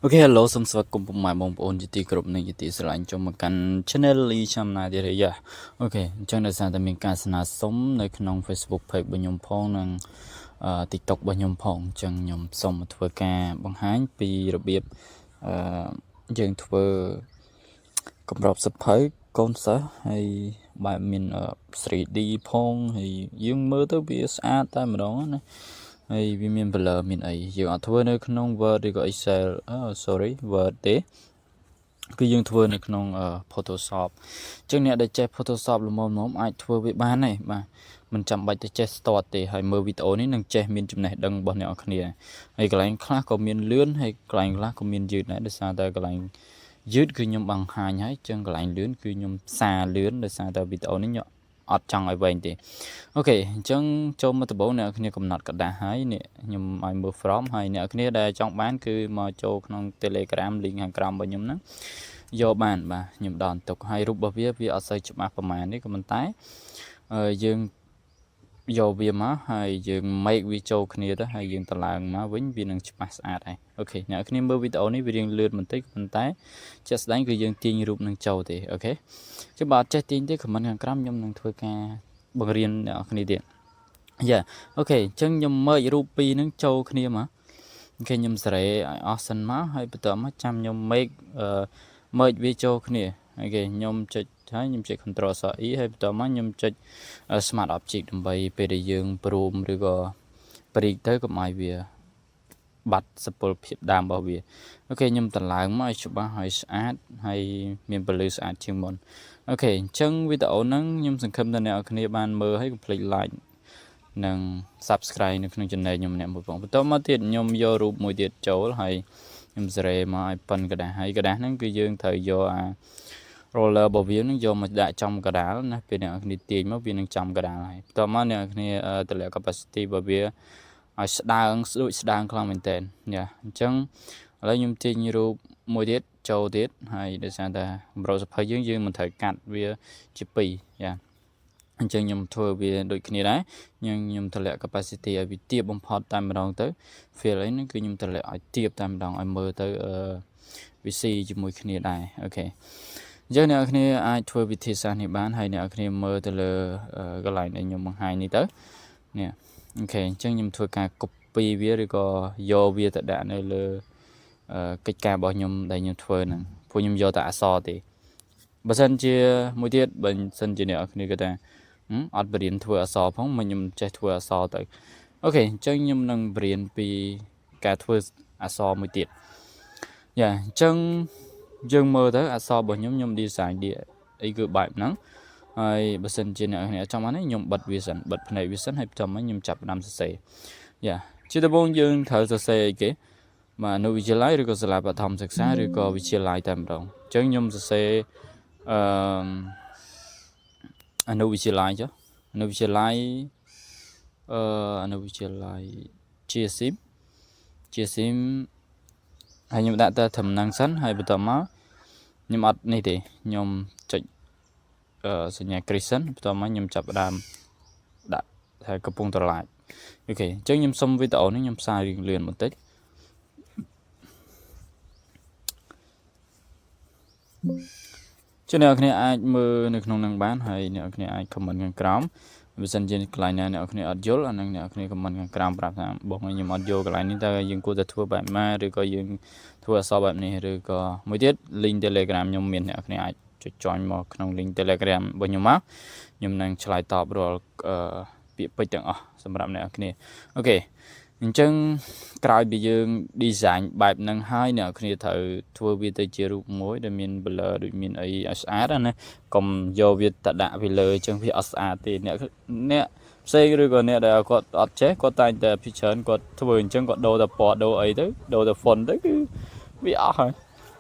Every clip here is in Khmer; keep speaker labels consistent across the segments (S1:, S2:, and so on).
S1: Ok, hello, some sort cùng một mài mong ôn chỉ group này chỉ sẽ lại cho một căn channel lý chăm này đi rồi. Ok, trong đời sáng thì mình can sana sốngในក្នុង Facebook page របស់ខ្ញុំផងនិងTikTok របស់ខ្ញុំផងអញ្ចឹងខ្ញុំសូមធ្វើការបង្ហាញពីរបៀបយើងធ្វើកម្របសភៅកូនសិស្សហើយបែបមាន 3D ផងហើយយើងមើលទៅវាស្អាតតែម្ដងណាហើយវាមាន blur មានអីយើងអត់ធ្វើនៅក្នុង Word ឬក៏ Excel Word ទេគឺយើងធ្វើនៅក្នុង Photoshop អញ្ចឹងអ្នកដែលចេះ Photoshop ល្មមៗអាចធ្វើវាបានទេបាទមិនចាំបាច់ទៅចេះ start ទេហើយមើលវីដេអូនេះនឹងចេះមានចំណេះដឹងរបស់អ្នកនរគ្នាហើយកន្លែងខ្លះក៏មានលឿនហើយកន្លែងខ្លះក៏មានយឺតដែរដោយសារតែកន្លែងយឺតគឺខ្ញុំបង្ហាញហើយអញ្ចឹងកន្លែងលឿនគឺខ្ញុំសារលឿនដោយសារតែវីដេអូនេះខ្ញុំអត់ចង់ឲ្យវែងទេអូខេអញ្ចឹងចូលមកដំបូងអ្នកគ្នាកំណត់กระดาษហើយនេះខ្ញុំឲ្យមើល from ហើយអ្នកគ្នាដែលចង់បានគឺមកចូលក្នុង Telegram link ខាងក្រោមរបស់ខ្ញុំហ្នឹងយកបានបាទខ្ញុំដកទុកហើយរូបរបស់វាអត់សូវច្បាស់ប្រហែលនេះក៏ប៉ុន្តែយើងយកវាមកហើយយើង make វាចូលគ្នាទៅហើយយើងតម្លើងមកវិញវានឹងច្បាស់ស្អាតហើយអូខេអ្នកគ្នាមើលវីដេអូនេះវារៀងលឿនបន្តិចប៉ុន្តែជាក់ស្ដែងគឺយើងទាញរូបនឹងចូលទេអូខេចុះបើអត់ចេះទាញទេ comment ខាងក្រោមខ្ញុំនឹងធ្វើការបង្រៀនអ្នកគ្នាទៀតយ៉ាអូខេអញ្ចឹងខ្ញុំមើលរូបពីរហ្នឹងចូលគ្នាមកអូខេខ្ញុំសេរីឲ្យអស់សិនមកហើយបន្តមកចាំខ្ញុំ make មើលវាចូលគ្នាអូខេខ្ញុំចុចហើយខ្ញុំចុច Ctrl E ហើយបន្តមកខ្ញុំចុច Smart Object ដើម្បីពេលដែលយើងព្រមឬក៏ព្រីកទៅកុំឲ្យវាបាត់សពលភាពដើមរបស់វាអូខេខ្ញុំតម្លើងមកឲ្យច្បាស់ហើយស្អាតហើយមានពន្លឺស្អាតជាងមុនអូខេអញ្ចឹងវីដេអូហ្នឹងខ្ញុំសង្ឃឹមថាអ្នកនរគ្នាបានមើលហើយកុំភ្លេច like និង subscribe នៅក្នុង channel ខ្ញុំម្នាក់មួយផងបន្តមកទៀតខ្ញុំយករូបមួយទៀតចូលហើយខ្ញុំសេរីមកឲ្យប៉ុនកระดาษហើយកระดาษហ្នឹងគឺយើងត្រូវយកអា roller របស់វានឹងយកមកដាក់ចំកដាលណាពេលអ្នកគ្នាទាញមកវានឹងចំកដាលហើយបន្តមកអ្នកគ្នាតម្លាក់ capacity របស់វាឲ្យស្ដើងស្ដើងខ្លាំងមែនតើយ៉ាអញ្ចឹងឥឡូវខ្ញុំទាញរូបមួយទៀតចូលទៀតហើយដោយសារតែកម្រិតសភៅយើងមិនត្រូវកាត់វាជា2យ៉ាអញ្ចឹងខ្ញុំធ្វើវាដូចគ្នាដែរខ្ញុំតម្លាក់ capacity ឲ្យវាទាបបំផុតតែម្ដងទៅ feel អីហ្នឹងគឺខ្ញុំតម្លាក់ឲ្យទាបតែម្ដងឲ្យមើលទៅវាស៊ីជាមួយគ្នាដែរអូខេអញ្ចឹងអ្នកនរគ្នាអាចធ្វើវិធីសាស្ត្រនេះបានហើយអ្នកនរគ្នាមើលទៅលើកន្លែងដែលខ្ញុំបង្ហាញនេះទៅនេះអូខេអញ្ចឹងខ្ញុំធ្វើការ copy វាឬក៏យកវាទៅដាក់នៅលើកិច្ចការរបស់ខ្ញុំដែលខ្ញុំធ្វើហ្នឹងព្រោះខ្ញុំយកតែអក្សរទេបើសិនជាមួយទៀតបើសិនជាអ្នកនរគ្នាគាត់ថាអត់បរៀនធ្វើអក្សរផងមកខ្ញុំចេះធ្វើអក្សរទៅអូខេអញ្ចឹងខ្ញុំនឹងបរៀនពីការធ្វើអក្សរមួយទៀតយ៉ាអញ្ចឹងយើងមើលទៅអក្សររបស់ខ្ញុំ design អីគឺបែបហ្នឹងហើយបើសិនជាអ្នកគ្នាចង់បានខ្ញុំបិទវាសិនបិទភ្នែកវាសិនហើយបន្តមកខ្ញុំចាប់ផ្ដើមសរសេរយ៉ាជាដំបូងយើងត្រូវសរសេរអីគេបាទនៅវិទ្យាល័យឬក៏សាលាបឋមសិក្សាឬក៏វិទ្យាល័យតែម្ដងអញ្ចឹងខ្ញុំសរសេរអនុវិទ្យាល័យចុះអនុវិទ្យាល័យជាស៊ីមហើយខ្ញុំដាក់តែតំណែងសិនហើយបន្តមកខ្ញុំអត់នេះទេខ្ញុំចុចសញ្ញា crease សិនបន្តមកខ្ញុំចាប់ផ្ដើមដាក់ថាកំពុងត្រឡាចអូខេអញ្ចឹងខ្ញុំសុំវីដេអូនេះខ្ញុំផ្សាយរៀងលឿនបន្តិចអ្នកនរគ្នាអាចមើលនៅក្នុងនឹងបានហើយអ្នកនរគ្នាអាច comment ខាងក្រោមបើសិនជាកន្លែងណាអ្នកនរគ្នាអត់យល់អានឹងអ្នកនរគ្នា comment ខាងក្រោមប្រាប់ថាបងខ្ញុំអត់យល់កន្លែងនេះតើយើងគួរតែធ្វើបែបណាឬក៏យើងធ្វើអក្សរបែបនេះឬក៏មួយទៀត link Telegram ខ្ញុំមានអ្នកនរគ្នាអាចចុច join មកក្នុង link Telegram របស់ខ្ញុំមកខ្ញុំនឹងឆ្លើយតបរាល់ពាក្យពេចន៍ទាំងអស់សម្រាប់អ្នកនរគ្នាអូខេអញ្ចឹងក្រោយពីយើង design បែបហ្នឹងហើយអ្នកនរគ្នាត្រូវធ្វើវាទៅជារូបមួយដែលមាន blur ដូចមានអីឲ្យស្អាតណាកុំយកវាទៅដាក់វាលើអញ្ចឹងវាអត់ស្អាតទេអ្នកផ្សេងឬក៏អ្នកដែលគាត់អត់ចេះគាត់តែងតែភិច្រើនគាត់ធ្វើអញ្ចឹងគាត់ដូរតែពណ៌ដូរអីទៅដូរតែ font ទៅគឺវាអស់ហើយ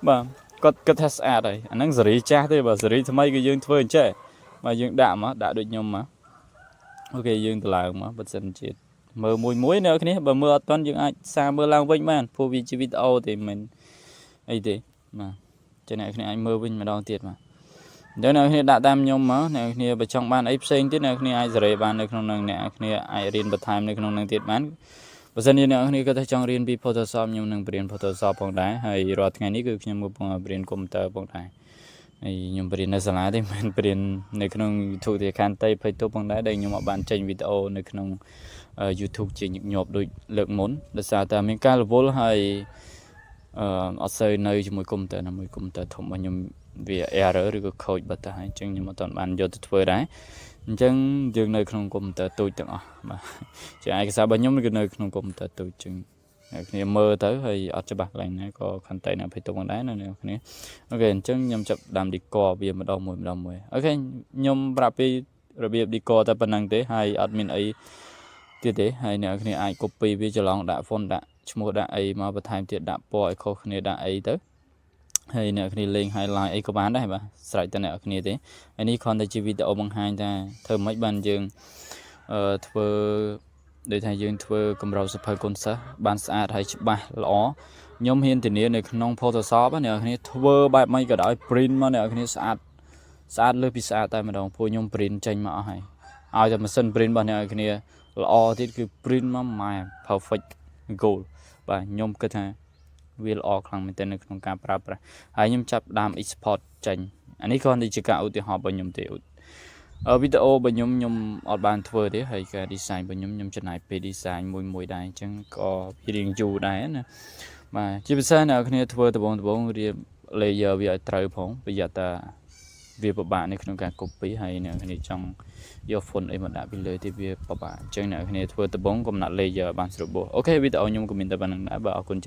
S1: បាទគាត់គិតថាស្អាតហើយអាហ្នឹងសេរីចាស់ទេបើសេរីថ្មីគឺយើងធ្វើអញ្ចឹងមកយើងដាក់មកដាក់ដូចខ្ញុំមកអូខេយើងទៅឡើងមកបើសិនជាមើលមួយអ្នកគ្នាបើមើលអត់ទាន់យើងអាចសារមើលឡើងវិញបានព្រោះវាជាវីដេអូទេមិនអីទេបាទចឹងអ្នកគ្នាអាចមើលវិញម្ដងទៀតបាទអញ្ចឹងអ្នកគ្នាដាក់តាមខ្ញុំមកអ្នកគ្នាបើចង់បានអីផ្សេងទៀតអ្នកគ្នាអាចសេរីបាននៅក្នុងនឹងអ្នកគ្នាអាចរៀនបន្ថែមនៅក្នុងនឹងទៀតបាន បើសិនជាអ្នកនរគាត់ថាចង់រៀនពី Photoshop ខ្ញុំនឹងរៀន Photoshop ផងដែរហើយរាល់ថ្ងៃនេះគឺខ្ញុំកំពុងរៀន computer ផងដែរហើយខ្ញុំរៀននៅសាលាទេមិនរៀននៅក្នុង YouTube ទេខានតៃផ្លេចទៅផងដែរដែលខ្ញុំអត់បានចេញវីដេអូនៅក្នុង YouTube ជាញឹកញាប់ដូចលើកមុនដោយសារតែមានការរវល់ហើយអត់សូវនៅជាមួយ computer ណាមួយ computer ធំរបស់ខ្ញុំវា error ឬក៏ខូចបាត់ទៅហើយអញ្ចឹងខ្ញុំអត់ទាន់បានយកទៅធ្វើដែរអញ្ចឹងយើងនៅក្នុង computer ទូចទាំងអស់បាទជាឯកសាររបស់ខ្ញុំគឺនៅក្នុង computer ទូចអញ្ចឹងអ្នកគ្នាមើលទៅហើយអត់ច្បាស់កន្លែងណាក៏ខន្តីណាភ័យទុកផងដែរណាអ្នកគ្នាអូខេអញ្ចឹងខ្ញុំចាប់ដាំ decor វាម្ដងមួយអូខេខ្ញុំប្រាប់ពីរបៀប decor តែប៉ុណ្្នឹងទេហើយអត់មានអីទៀតទេហើយអ្នកគ្នាអាច copy វាច្រឡំដាក់ font ដាក់ឈ្មោះដាក់អីមកបន្ថែមទៀតដាក់ពណ៌ឲ្យខុសគ្នាដាក់អីទៅហើយអ្នកគ្នាលេង highlight អីក៏បានដែរបាទស្រេចតែអ្នកគ្នាទេហើយនេះគ្រាន់តែជាវីដេអូបង្ហាញថាធ្វើម៉េចបានយើងធ្វើដូចថាយើងធ្វើកម្រោសភៅគុណសិស្សបានស្អាតហើយច្បាស់ល្អខ្ញុំហ៊ានធានានៅក្នុង Photoshop អ្នកគ្នាធ្វើបែបម៉េចក៏ដោយ print មកអ្នកគ្នាស្អាតលើសពីស្អាតតែម្ដងពួកខ្ញុំ print ចេញមកអស់ហើយឲ្យតែម៉ាស៊ីន print របស់អ្នកគ្នាល្អទៀតគឺ print មកម៉ែ perfect goal បាទខ្ញុំគិតថាវាល្អខ្លាំងមែនទែននៅក្នុងការប្រើប្រាស់ហើយខ្ញុំចាប់ដើម export ចេញអានេះគ្រាន់តែជាការឧទាហរណ៍របស់ខ្ញុំទេវីដេអូរបស់ខ្ញុំអត់បានធ្វើទេហើយការ design របស់ខ្ញុំចំណាយពេល design មួយដែរអញ្ចឹងក៏វារៀងយូរដែរណាបាទជាពិសេសអ្នកគ្នាធ្វើដំបងរៀប layer វាឲ្យត្រូវផងប្រយ័ត្នថាវាពិបាកនៅក្នុងការ copy ហើយអ្នកគ្នាចង់យក font អីមកដាក់ពីលើទីវាពិបាកអញ្ចឹងអ្នកគ្នាធ្វើដំបងកំណត់ layer បានស្រួលបោះអូខេវីដេអូខ្ញុំក៏មានតែប៉ុណ្្នឹងដែរបាទអរគុណ